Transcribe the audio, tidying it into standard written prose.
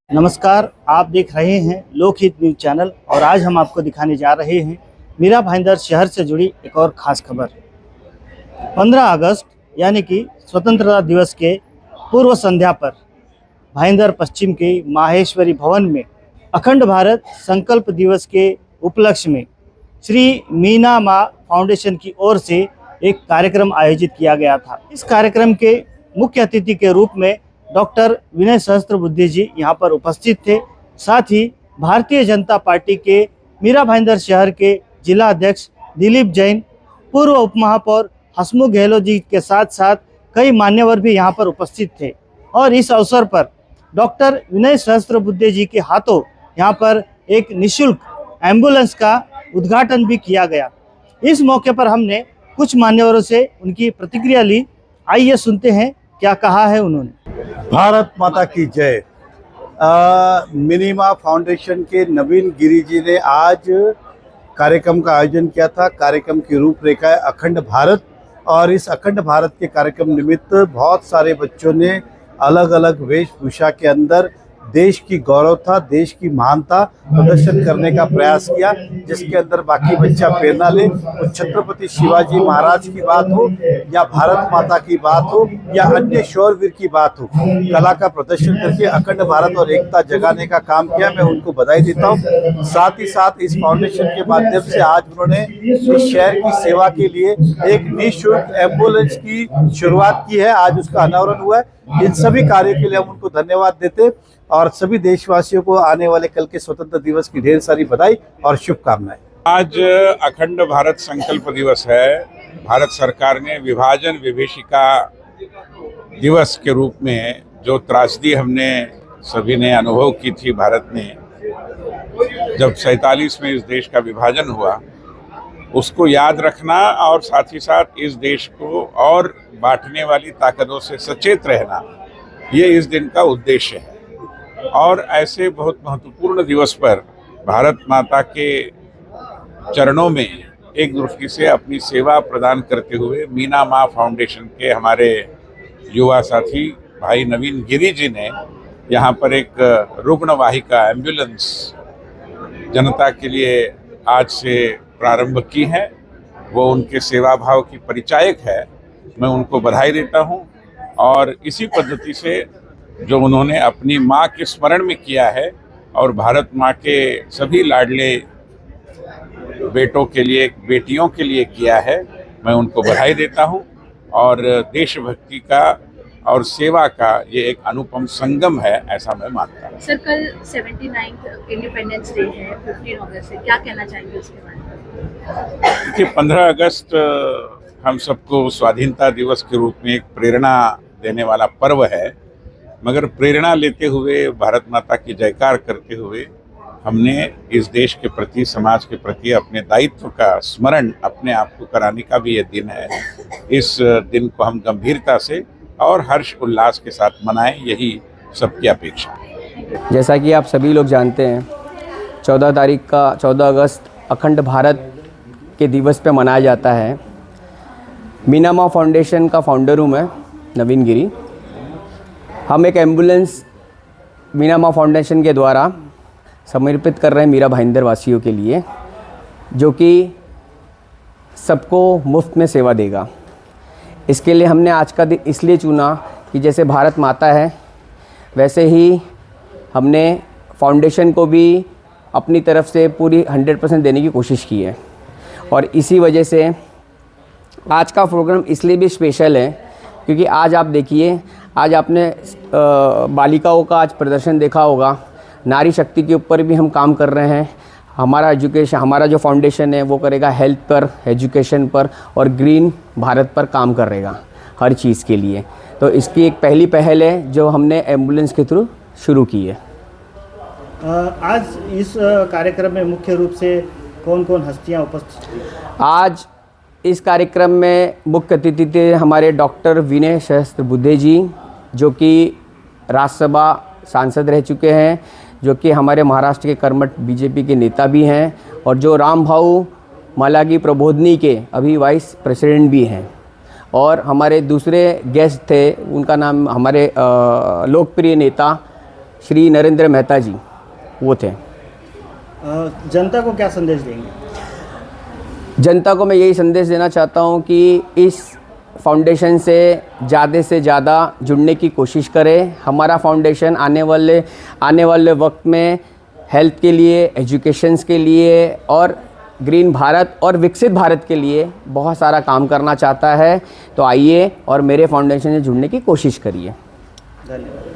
नमस्कार, आप देख रहे हैं लोकहित न्यूज चैनल और आज हम आपको दिखाने जा रहे हैं मीरा भाईंदर शहर से जुड़ी एक और ख़ास खबर। 15 अगस्त यानी कि स्वतंत्रता दिवस के पूर्व संध्या पर भाईंदर पश्चिम के माहेश्वरी भवन में अखंड भारत संकल्प दिवस के उपलक्ष्य में श्री मीना माँ फाउंडेशन की ओर से एक कार्यक्रम आयोजित किया गया था। इस कार्यक्रम के मुख्य अतिथि के रूप में डॉक्टर विनय सहस्त्रबुद्धे जी यहाँ पर उपस्थित थे। साथ ही भारतीय जनता पार्टी के मीरा भाईंदर शहर के जिला अध्यक्ष दिलीप जैन, पूर्व उपमहापौर हसमुख गहलोत जी के साथ साथ कई मान्यवर भी यहाँ पर उपस्थित थे। और इस अवसर पर डॉक्टर विनय सहस्त्रबुद्धे जी के हाथों यहाँ पर एक निःशुल्क एम्बुलेंस का उद्घाटन भी किया गया। इस मौके पर हमने कुछ मान्यवरों से उनकी प्रतिक्रिया ली। आइए सुनते हैं क्या कहा है उन्होंने। भारत माता की जय। मिनीमा फाउंडेशन के नवीन गिरी जी ने आज कार्यक्रम का आयोजन किया था। कार्यक्रम की रूपरेखा है अखंड भारत, और इस अखंड भारत के कार्यक्रम निमित्त बहुत सारे बच्चों ने अलग अलग वेशभूषा के अंदर देश की गौरवता, देश की महानता प्रदर्शन करने का प्रयास किया, जिसके अंदर बाकी बच्चा प्रेरणा ले। तो छत्रपति शिवाजी महाराज की बात हो या भारत माता की बात हो या अन्य शौरवीर की बात हो, कला का प्रदर्शन करके अखंड भारत और एकता जगाने का काम किया। मैं उनको बधाई देता हूँ। साथ ही साथ इस फाउंडेशन के माध्यम से आज उन्होंने इस शहर की सेवा के लिए एक निःशुल्क एम्बुलेंस की शुरुआत की है। आज उसका अनावरण हुआ है। इन सभी कार्यों के लिए हम उनको धन्यवाद देते और सभी देशवासियों को आने वाले कल के स्वतंत्रता दिवस की ढेर सारी बधाई और शुभकामनाएं। आज अखंड भारत संकल्प दिवस है। भारत सरकार ने विभाजन विभीषिका दिवस के रूप में जो त्रासदी हमने सभी ने अनुभव की थी भारत में, जब 47 में इस देश का विभाजन हुआ, उसको याद रखना और साथ ही साथ इस देश को और बांटने वाली ताकतों से सचेत रहना, ये इस दिन का उद्देश्य है। और ऐसे बहुत महत्वपूर्ण दिवस पर भारत माता के चरणों में एक दृष्टि से अपनी सेवा प्रदान करते हुए मीना माँ फाउंडेशन के हमारे युवा साथी भाई नवीन गिरी जी ने यहाँ पर एक रुग्णवाहिका एम्बुलेंस जनता के लिए आज से प्रारंभ की है। वो उनके सेवा भाव की परिचायक है। मैं उनको बधाई देता हूँ। और इसी पद्धति से जो उन्होंने अपनी माँ के स्मरण में किया है और भारत माँ के सभी लाडले बेटों के लिए, बेटियों के लिए किया है, मैं उनको बधाई देता हूँ। और देशभक्ति का और सेवा का ये एक अनुपम संगम है, ऐसा मैं मानता हूँ। सर, कल 79th इंडिपेंडेंस डे है, 15 अगस्त से, क्या कहना चाहेंगे उसके बारे में? देखिए, 15 अगस्त हम सबको स्वाधीनता दिवस के रूप में एक प्रेरणा देने वाला पर्व है, मगर प्रेरणा लेते हुए, भारत माता की जयकार करते हुए, हमने इस देश के प्रति, समाज के प्रति अपने दायित्व का स्मरण अपने आप को कराने का भी ये दिन है। इस दिन को हम गंभीरता से और हर्ष उल्लास के साथ मनाएं, यही सबकी अपेक्षा है। जैसा कि आप सभी लोग जानते हैं, 14 अगस्त अखंड भारत के दिवस पे मनाया जाता है। मीना माँ फाउंडेशन का फाउंडर हूँ मैं, नवीन गिरी। हम एक एम्बुलेंस मीना माँ फाउंडेशन के द्वारा समर्पित कर रहे हैं मीरा भाईंदर वासियों के लिए, जो कि सबको मुफ्त में सेवा देगा। इसके लिए हमने आज का दिन इसलिए चुना कि जैसे भारत माता है, वैसे ही हमने फाउंडेशन को भी अपनी तरफ से पूरी 100% देने की कोशिश की है। और इसी वजह से आज का प्रोग्राम इसलिए भी स्पेशल है क्योंकि आज आप देखिए, आज आपने बालिकाओं का आज प्रदर्शन देखा होगा। नारी शक्ति के ऊपर भी हम काम कर रहे हैं। हमारा जो फाउंडेशन है वो करेगा हेल्थ पर, एजुकेशन पर और ग्रीन भारत पर काम करेगा हर चीज़ के लिए। तो इसकी एक पहली पहल है जो हमने एम्बुलेंस के थ्रू शुरू की है। आज इस कार्यक्रम में मुख्य रूप से कौन कौन हस्तियां उपस्थित थी? आज इस कार्यक्रम में मुख्य अतिथि थे हमारे डॉक्टर विनय सहस्त्रबुद्धे जी, जो कि राज्यसभा सांसद रह चुके हैं, जो कि हमारे महाराष्ट्र के कर्मठ बीजेपी के नेता भी हैं, और जो रामभाऊ मालागी प्रबोधनी के अभी वाइस प्रेसिडेंट भी हैं। और हमारे दूसरे गेस्ट थे, उनका नाम हमारे लोकप्रिय नेता श्री नरेंद्र मेहता जी वो थे। जनता को क्या संदेश देंगे? जनता को मैं यही संदेश देना चाहता हूँ कि इस फाउंडेशन से ज़्यादा जुड़ने की कोशिश करें। हमारा फाउंडेशन आने वाले वक्त में हेल्थ के लिए, एजुकेशंस के लिए और ग्रीन भारत और विकसित भारत के लिए बहुत सारा काम करना चाहता है। तो आइए और मेरे फाउंडेशन से जुड़ने की कोशिश करिए। धन्यवाद।